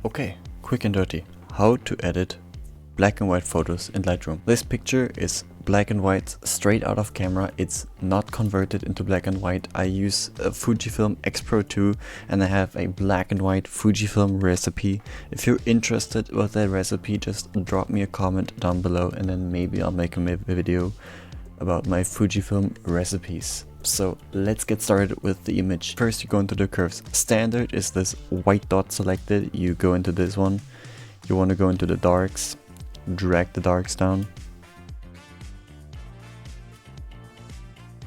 Okay, quick and dirty. How to edit black and white photos in Lightroom. This picture is black and white straight out of camera. It's not converted into black and white. I use a Fujifilm X Pro 2 and I have a black and white Fujifilm recipe. If you're interested with that recipe, just drop me a comment down below and then maybe I'll make a video about my Fujifilm recipes. So let's get started with the image. First you go into the curves. Standard is this white dot selected. You go into this one. You want to go into the darks. Drag the darks down.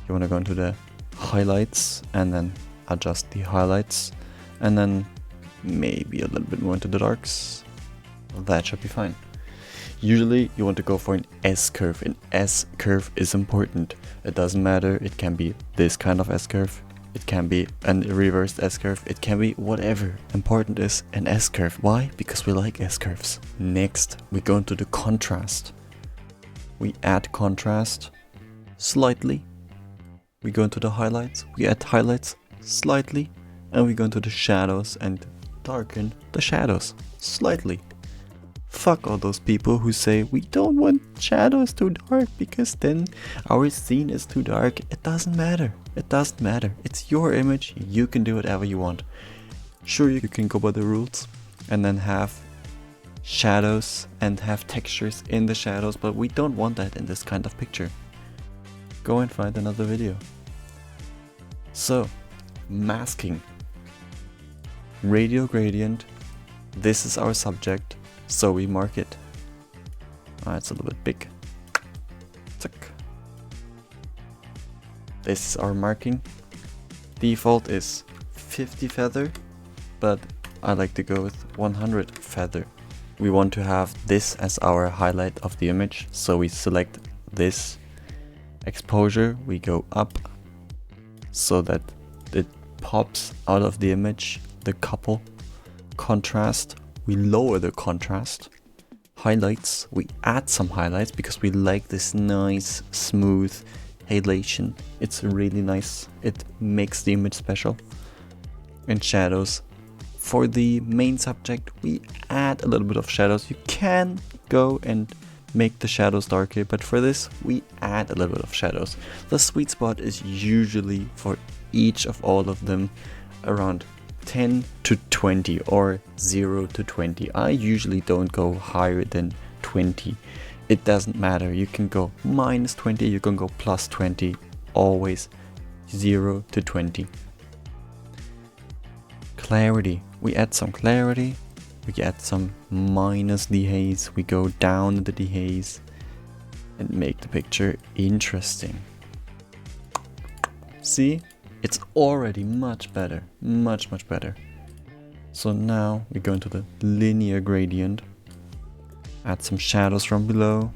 You want to go into the highlights and then adjust the highlights. And then maybe a little bit more into the darks. That should be fine. Usually you want to go for an S-curve. An S-curve is important. It doesn't matter. It can be this kind of S-curve. It can be a reversed S-curve. It can be whatever. Important is an S-curve. Why? Because we like S-curves. Next, we go into the contrast. We add contrast slightly. We go into the highlights. We add highlights slightly. And we go into the shadows and darken the shadows slightly. Fuck all those people who say we don't want shadows too dark because then our scene is too dark. It doesn't matter. It doesn't matter. It's your image. You can do whatever you want. Sure, you can go by the rules and then have shadows and have textures in the shadows, but we don't want that in this kind of picture. Go and find another video. So, masking. Radial gradient. This is our subject. So we mark it. It's a little bit big. Tuck. This is our marking. Default is 50 feather, but I like to go with 100 feather. We want to have this as our highlight of the image, so we select this exposure. We go up so that it pops out of the image. The couple contrast. We lower the contrast. Highlights, we add some highlights because we like this nice smooth halation. It's really nice. It makes the image special. And shadows. For the main subject, we add a little bit of shadows. You can go and make the shadows darker, but for this, we add a little bit of shadows. The sweet spot is usually for each of all of them around 10 to 20 or 0 to 20. I usually don't go higher than 20. It doesn't matter. You can go minus 20, you can go plus 20, always 0 to 20. Clarity. We add some clarity. We add some minus dehaze. We go down in the dehaze and make the picture interesting. See? It's already much better, much better. So now we go into the linear gradient, add some shadows from below,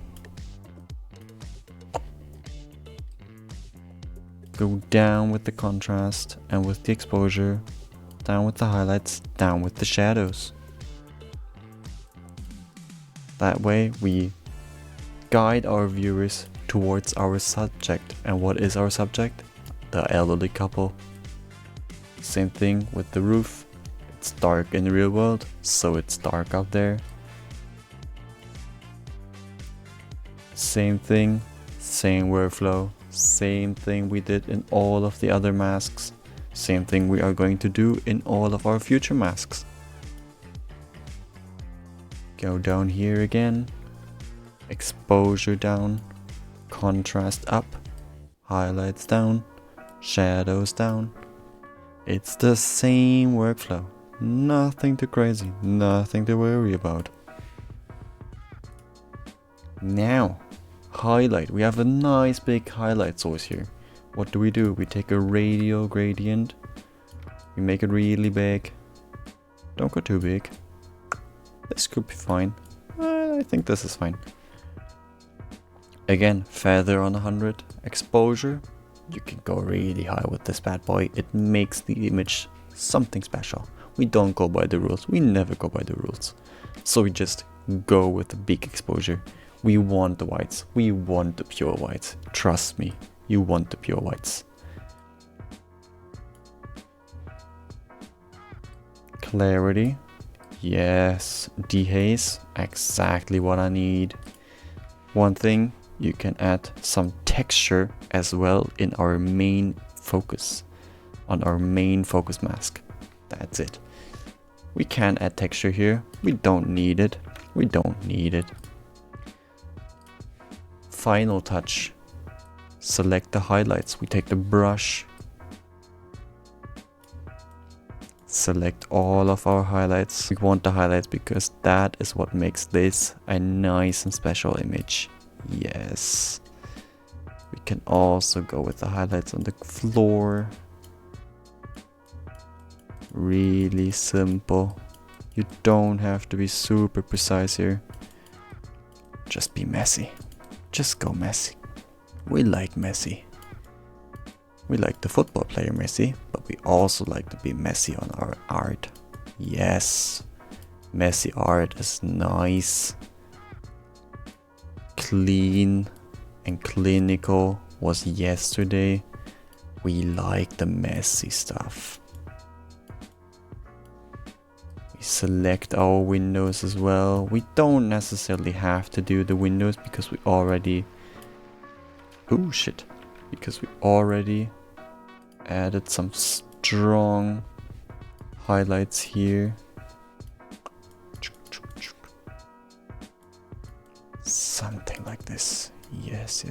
go down with the contrast and with the exposure, down with the highlights, down with the shadows. That way we guide our viewers towards our subject. And what is our subject? The elderly couple. Same thing with the roof. It's dark in the real world, so it's dark out there. Same thing, same workflow, same thing we did in all of the other masks. Same thing we are going to do in all of our future masks. Go down here again. Exposure down. Contrast up. Highlights down. Shadows down. It's the same workflow. Nothing too crazy, nothing to worry about. Now, highlight. We have a nice big highlight source here. What do? We take a radial gradient. We make it really big. Don't go too big. This could be fine. I think this is fine. Again, feather on 100. Exposure. You can go really high with this bad boy. It makes the image something special. We don't go by the rules. We never go by the rules. So we just go with the big exposure. We want the whites. We want the pure whites. Trust me, you want the pure whites. Clarity. Yes, dehaze, exactly what I need. One thing, you can add some texture as well in our main focus, on our main focus mask. That's it. We can add texture here. We don't need it. We don't need it. Final touch. Select the highlights. We take the brush. Select all of our highlights. We want the highlights because that is what makes this a nice and special image. Yes. We can also go with the highlights on the floor. Really simple. You don't have to be super precise here. Just be messy. Just go messy. We like messy. We like the football player messy, but we also like to be messy on our art. Yes, messy art is nice. Clean and clinical was yesterday. We like the messy stuff. We select our windows as well. We don't necessarily have to do the windows because we already... Oh shit. Because we already added some strong highlights here. Something like this. Yes.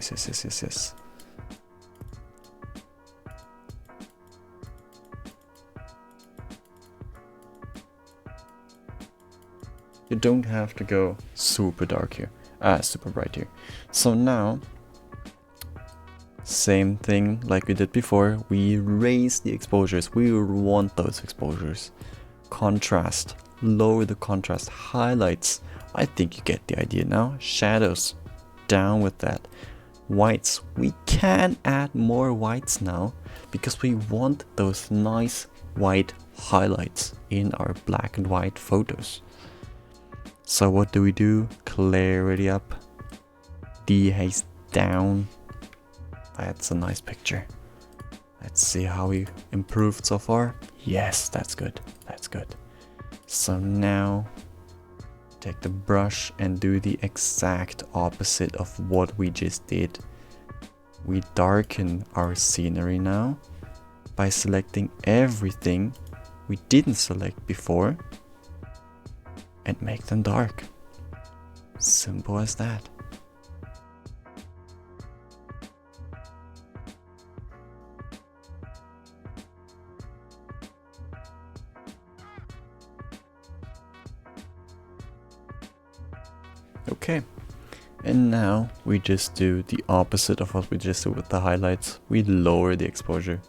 You don't have to go super dark here. Super bright here. So now, same thing like we did before, we raise the exposures. We want those exposures. Contrast, lower the contrast. Highlights, I think you get the idea now. Shadows, down with that. Whites, we can add more whites now because we want those nice white highlights in our black and white photos. So what do? Clarity up, dehaze down. That's a nice picture. Let's see how we improved so far. Yes, that's good. That's good. So now take the brush and do the exact opposite of what we just did. We darken our scenery now by selecting everything we didn't select before and make them dark. Simple as that. Okay, and now we just do the opposite of what we just did with the highlights. We lower the exposure.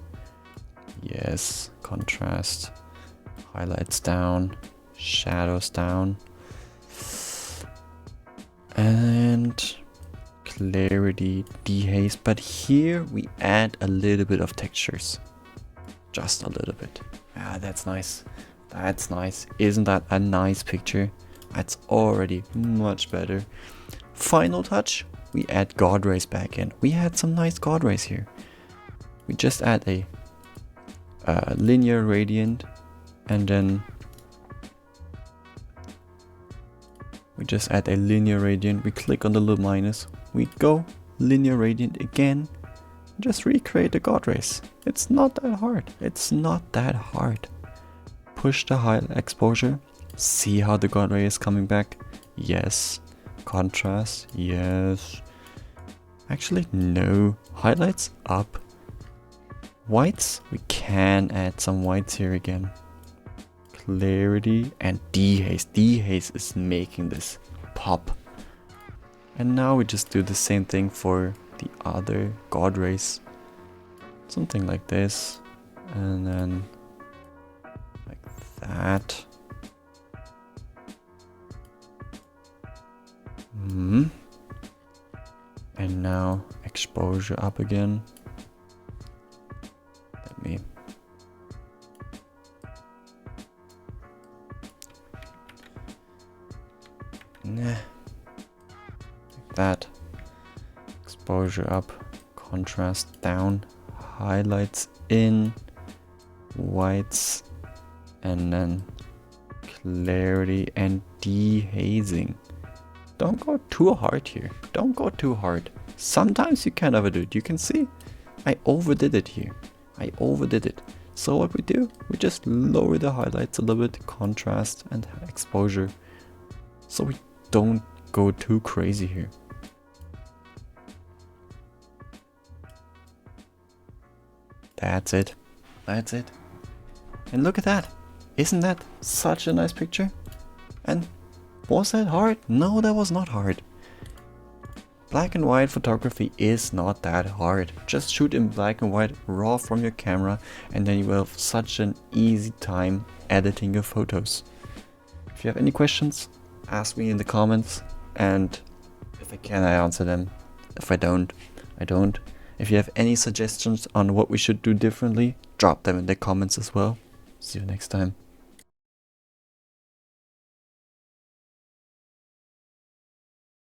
Yes, contrast, highlights down, shadows down, and clarity, dehaze. But here we add a little bit of textures, just a little bit. Ah, that's nice. That's nice. Isn't that a nice picture? That's already much better. Final touch, we add God rays back in. We had some nice God rays here. We just add a linear gradient, and then we just add a linear gradient. We click on the little minus. We go linear gradient again. Just recreate the God rays. It's not that hard. It's not that hard. Push the high exposure. See how the God ray is coming back? Yes. Contrast? Yes. Actually, no. Highlights? Up. Whites? We can add some whites here again. Clarity and dehaze. Dehaze is making this pop. And now we just do the same thing for the other God rays. Something like this. And then like that. And now exposure up again. Let me like that. Exposure up, contrast down, highlights in, whites, and then clarity and dehazing. Don't go too hard here. Don't go too hard. Sometimes you can overdo it. You can see I overdid it here. I overdid it. So what we do, we just lower the highlights a little bit, contrast and exposure, so we don't go too crazy here. That's it. That's it. And look at that. Isn't that such a nice picture? And was that hard? No, that was not hard. Black and white photography is not that hard. Just shoot in black and white raw from your camera, and then you will have such an easy time editing your photos. If you have any questions, ask me in the comments, and if I can, I answer them. If I don't, I don't. If you have any suggestions on what we should do differently, drop them in the comments as well. See you next time.